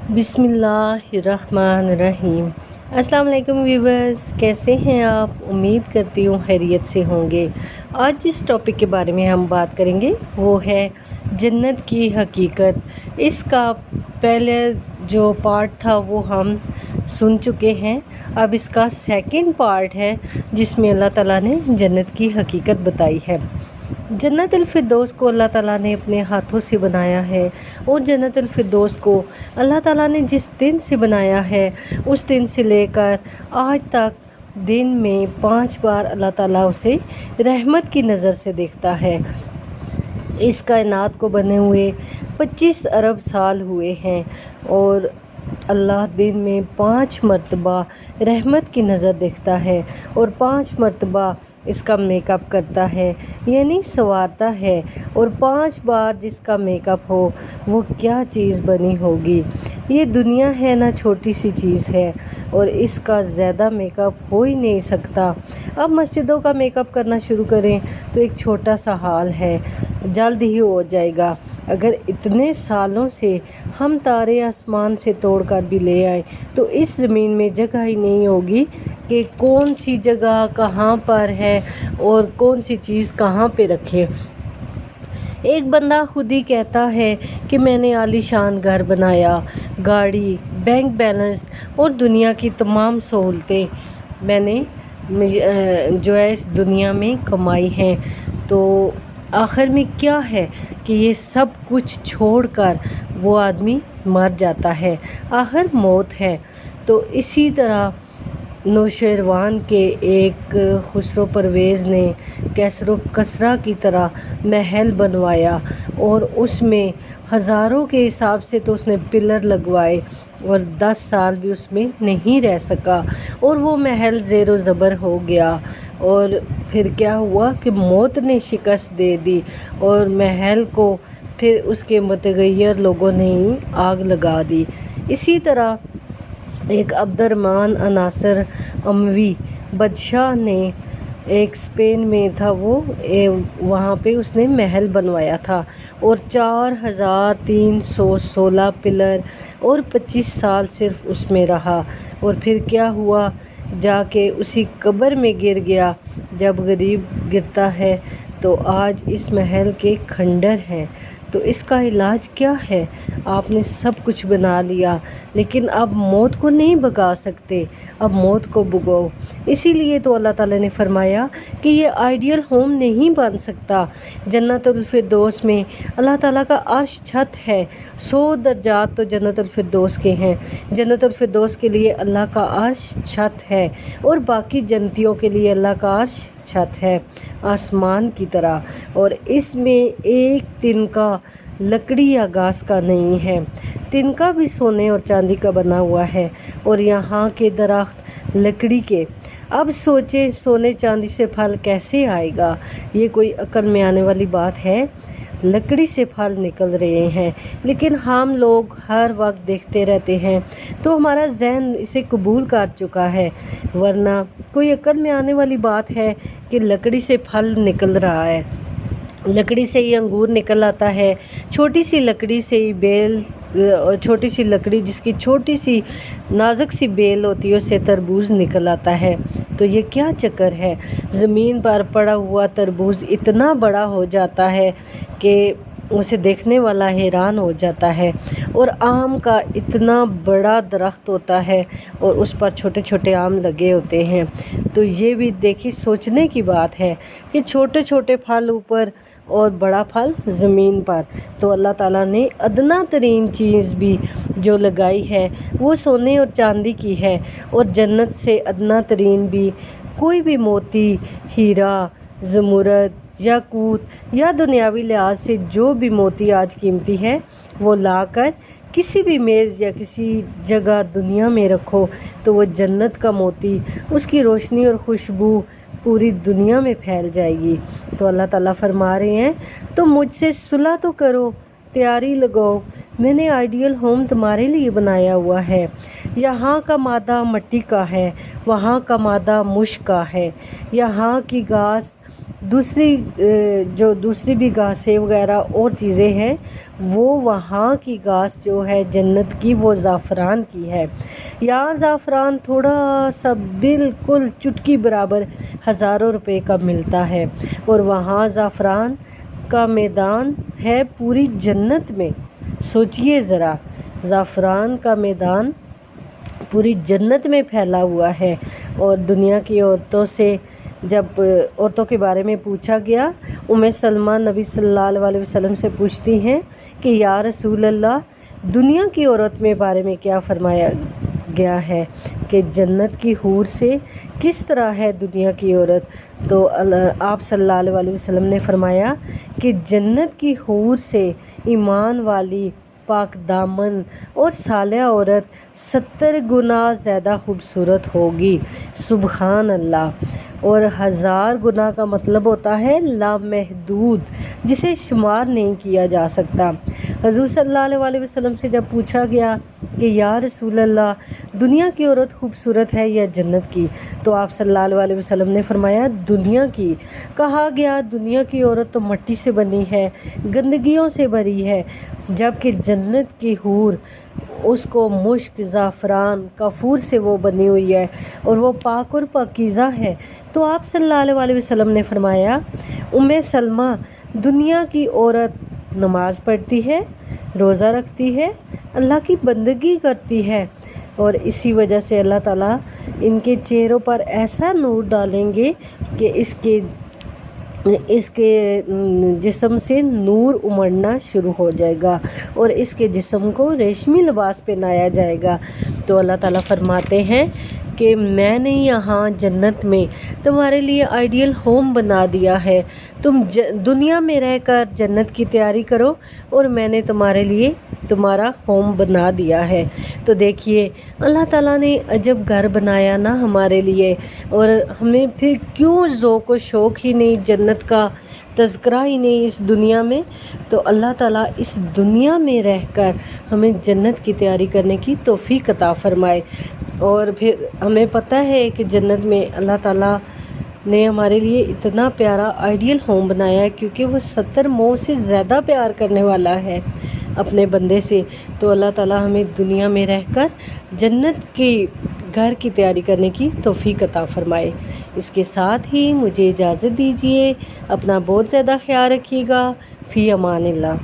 बिस्मिल्लाहिर्रहमानिर्रहीम। अस्सलाम वालेकुम व्यूवर्स, कैसे हैं आप? उम्मीद करती हूँ खैरियत से होंगे। आज जिस टॉपिक के बारे में हम बात करेंगे वो है जन्नत की हकीकत। इसका पहले जो पार्ट था वो हम सुन चुके हैं। अब इसका सेकंड पार्ट है जिसमें अल्लाह ताला ने जन्नत की हकीकत बताई है। जन्नतुल फिरदौस को अल्लाह ताला ने अपने हाथों से बनाया है और जन्नतुल फिरदौस को अल्लाह ताला ने जिस दिन से बनाया है उस दिन से लेकर आज तक दिन में 5 बार अल्लाह ताला उसे रहमत की नज़र से देखता है। इस कायनात को बने हुए 25 अरब साल हुए हैं और अल्लाह दिन में 5 मरतबा रहमत की नज़र देखता है और 5 मरतबा इसका मेकअप करता है, यानी संवारता है। और 5 बार जिसका मेकअप हो वो क्या चीज़ बनी होगी। ये दुनिया है ना, छोटी सी चीज़ है और इसका ज़्यादा मेकअप हो ही नहीं सकता। अब मस्जिदों का मेकअप करना शुरू करें तो एक छोटा सा हाल है, जल्द ही हो जाएगा। अगर इतने सालों से हम तारे आसमान से तोड़कर भी ले आए तो इस ज़मीन में जगह ही नहीं होगी कि कौन सी जगह कहाँ पर है और कौन सी चीज़ कहाँ पे रखें। एक बंदा खुद ही कहता है कि मैंने आलीशान घर बनाया, गाड़ी, बैंक बैलेंस और दुनिया की तमाम सहूलतें मैंने जो है इस दुनिया में कमाई हैं। तो आखिर में क्या है कि ये सब कुछ छोड़कर वो आदमी मर जाता है, आखिर मौत है। तो इसी तरह नौशेरवान के एक खुसरो परवेज़ ने कैसरो कसरा की तरह महल बनवाया और उसमें हज़ारों के हिसाब से तो उसने पिलर लगवाए और 10 साल भी उसमें नहीं रह सका और वो महल ज़ेरो ज़बर हो गया। और फिर क्या हुआ कि मौत ने शिकस्त दे दी और महल को फिर उसके मुतगय्यर लोगों ने ही आग लगा दी। इसी तरह एक अब्दुर्रहमान अनासर अमवी बादशाह ने एक स्पेन में था, वो वहाँ पे उसने महल बनवाया था और 4316 पिलर और 25 साल सिर्फ उसमें रहा। और फिर क्या हुआ, जाके उसी कब्र में गिर गया। जब गरीब गिरता है तो आज इस महल के खंडर हैं। तो इसका इलाज क्या है? आपने सब कुछ बना लिया लेकिन अब मौत को नहीं भगा सकते, अब मौत को भगाओ। इसीलिए तो अल्लाह ताला ने फरमाया कि ये आइडियल होम नहीं बन सकता। जन्नतुल फिरदौस में अल्लाह ताला का अर्श छत है, 100 दर्जात तो जन्नतुल फिरदौस के हैं। जन्नतुल फिरदौस के लिए अल्लाह का अर्श छत है और बाकी जन्नतियों के लिए अल्लाह का अर्श छत है आसमान की तरह। और इसमें एक तिनका लकड़ी या घास का नहीं है, तिनका भी सोने और चांदी का बना हुआ है और यहाँ के दरख्त लकड़ी के। अब सोचे सोने चांदी से फल कैसे आएगा? ये कोई अक्ल में आने वाली बात है? लकड़ी से फल निकल रहे हैं लेकिन हम लोग हर वक्त देखते रहते हैं तो हमारा जहन इसे कबूल कर चुका है। वरना कोई अक्ल में आने वाली बात है कि लकड़ी से फल निकल रहा है, लकड़ी से ही अंगूर निकल आता है, छोटी सी लकड़ी से ही बेल, छोटी सी लकड़ी जिसकी छोटी सी नाजुक सी बेल होती है उससे तरबूज निकल आता है। तो ये क्या चक्कर है? ज़मीन पर पड़ा हुआ तरबूज इतना बड़ा हो जाता है कि उसे देखने वाला हैरान हो जाता है। और आम का इतना बड़ा दरख्त होता है और उस पर छोटे छोटे आम लगे होते हैं। तो ये भी देखिए सोचने की बात है कि छोटे छोटे फल ऊपर और बड़ा फल ज़मीन पर। तो अल्लाह ताला ने अदना तरीन चीज़ भी जो लगाई है वो सोने और चांदी की है और जन्नत से अदना तरीन भी कोई भी मोती, हीरा, ज़मुरद, याकूत या दुनियावी लिहाज से जो भी मोती आज कीमती है वो लाकर किसी भी मेज़ या किसी जगह दुनिया में रखो तो वो जन्नत का मोती, उसकी रोशनी और खुशबू पूरी दुनिया में फैल जाएगी। तो अल्लाह ताला फरमा रहे हैं तो मुझसे सुलह तो करो, तैयारी लगाओ, मैंने आइडियल होम तुम्हारे लिए बनाया हुआ है। यहाँ का मादा मिट्टी का है, वहाँ का मादा मुश्क का है। यहाँ की घास دوسری بھی گھاسیں وغیرہ اور چیزیں ہیں، وہ وہاں کی گھاس جو ہے جنت کی وہ زعفران کی ہے۔ یہاں زعفران تھوڑا سا بالکل چٹکی برابر ہزاروں روپے کا ملتا ہے، اور وہاں زعفران کا میدان ہے پوری جنت میں۔ سوچئے ذرا، زعفران کا میدان پوری جنت میں پھیلا ہوا ہے۔ اور دنیا کی عورتوں سے جب عورتوں کے بارے میں پوچھا گیا، سلمہ نبی صلی اللہ علیہ وسلم سے پوچھتی ہیں کہ یا رسول اللہ، دنیا کی عورت میں بارے میں کیا فرمایا گیا ہے کہ جنت کی حور سے کس طرح ہے دنیا کی عورت؟ تو آپ صلی اللہ علیہ وسلم نے فرمایا کہ جنت کی حور سے ایمان والی، پاک دامن اور صالحہ عورت 70 گنا زیادہ خوبصورت ہوگی۔ سبحان اللہ۔ اور 1000 گنا کا مطلب ہوتا ہے لامحدود، جسے شمار نہیں کیا جا سکتا۔ حضور صلی اللہ علیہ وسلم سے جب پوچھا گیا کہ یا رسول اللہ، دنیا کی عورت خوبصورت ہے یا جنت کی؟ تو آپ صلی اللہ علیہ وسلم نے فرمایا دنیا کی۔ کہا گیا دنیا کی عورت تو مٹی سے بنی ہے، گندگیوں سے بھری ہے، جبکہ جنت کی حور اس کو مشک، زعفران، کافور سے وہ بنی ہوئی ہے اور وہ پاک اور پاکیزہ ہے۔ تو آپ صلی اللہ علیہ وسلم نے فرمایا سلمہ، دنیا کی عورت نماز پڑھتی ہے، روزہ رکھتی ہے، اللہ کی بندگی کرتی ہے، اور اسی وجہ سے اللہ تعالیٰ ان کے چہروں پر ایسا نور ڈالیں گے کہ اس کے جسم سے نور امڑنا شروع ہو جائے گا اور اس کے جسم کو ریشمی لباس پہنایا جائے گا۔ تو اللہ تعالیٰ فرماتے ہیں کہ میں نے یہاں جنت میں تمہارے لیے آئیڈیل ہوم بنا دیا ہے، تم دنیا میں رہ کر جنت کی تیاری کرو اور میں نے تمہارے لیے تمہارا ہوم بنا دیا ہے۔ تو دیکھیے اللہ تعالیٰ نے عجب گھر بنایا نا ہمارے لیے، اور ہمیں پھر کیوں ذوق و شوق ہی نہیں، جنت کا تذکرہ ہی نہیں اس دنیا میں؟ تو اللہ تعالیٰ اس دنیا میں رہ کر ہمیں جنت کی تیاری کرنے کی توفیق عطا فرمائے۔ اور پھر ہمیں پتہ ہے کہ جنت میں اللہ تعالیٰ نے ہمارے لیے اتنا پیارا آئیڈیل ہوم بنایا ہے، کیونکہ وہ 70 ماؤں سے زیادہ پیار کرنے والا ہے اپنے بندے سے۔ تو اللہ تعالیٰ ہمیں دنیا میں رہ کر جنت کی گھر کی تیاری کرنے کی توفیق عطا فرمائے۔ اس کے ساتھ ہی مجھے اجازت دیجیے، اپنا بہت زیادہ خیال رکھیے گا۔ فی امان اللہ۔